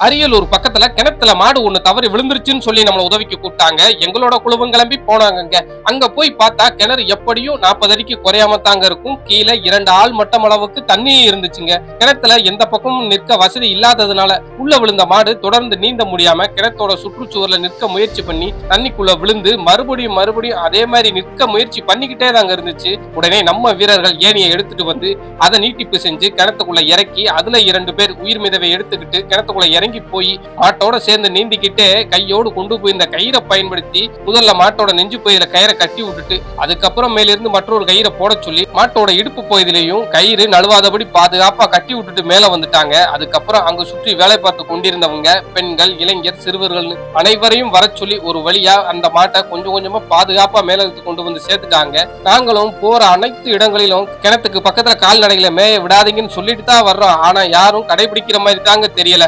அரியலூர் பக்கத்துல கிணத்துல மாடு ஒண்ணு தவறி விழுந்துருச்சுன்னு சொல்லி நம்மள உதவிக்கு கூப்பிட்டாங்க. எங்களோட குழுவும் கிளம்பி போனாங்க. அங்க போய் பார்த்தா கிணறு எப்படியும் 40 அடிக்கு குறையாம தாங்க இருக்கும். கீழே 2 ஆள் மட்டம் அளவுக்கு தண்ணி இருந்துச்சுங்க. கிணத்துல எந்த பக்கமும் நிற்க வசதி இல்லாததுனால உள்ள விழுந்த மாடு தொடர்ந்து நீந்த முடியாம கிணத்தோட சுற்றுச்சுவர்ல நிற்க முயற்சி பண்ணி தண்ணிக்குள்ள விழுந்து மறுபடியும் அதே மாதிரி நிற்க முயற்சி பண்ணிக்கிட்டே தாங்க இருந்துச்சு. உடனே நம்ம வீரர்கள் ஏணியை எடுத்துட்டு வந்து அதை நீட்டிப்பு செஞ்சு கிணத்துக்குள்ள இறக்கி அதுல 2 பேர் உயிர் மிதவை எடுத்துக்கிட்டு கிணத்துக்குள்ள இறங்கி போய் மாட்டோட சேர்ந்து நீந்திக்கிட்டே கையோடு கொண்டு போய் இந்த கயிறை பயன்படுத்தி முதல்ல மாட்டோட நெஞ்சு பகுதியில கயிறை கட்டி விட்டுட்டு அதுக்கப்புறம் மேலிருந்து மற்றொரு கயிறை போட சொல்லி மாட்டோட இடுப்பு பகுதியிலையும் கயிறு நழுவாதபடி பாதுகாப்பா கட்டி விட்டுட்டு மேல வந்துட்டாங்க. அதுக்கப்புறம் அங்கு சுற்றி வேலை பார்த்து கொண்டிருந்தவங்க பெண்கள், இளைஞர், சிறுவர்கள் அனைவரையும் வர சொல்லி ஒரு வழியா அந்த மாட்டை கொஞ்சம் கொஞ்சமா பாதுகாப்பா மேல கொண்டு வந்து சேர்த்துட்டாங்க. நாங்களும் போற அனைத்து இடங்களிலும் கிணத்துக்கு பக்கத்துல கால்நடைகளை மேய விடாதீங்கன்னு சொல்லிட்டு தான் வர்றோம். ஆனா யாரும் கடைபிடிக்கிற மாதிரி தாங்க தெரியல.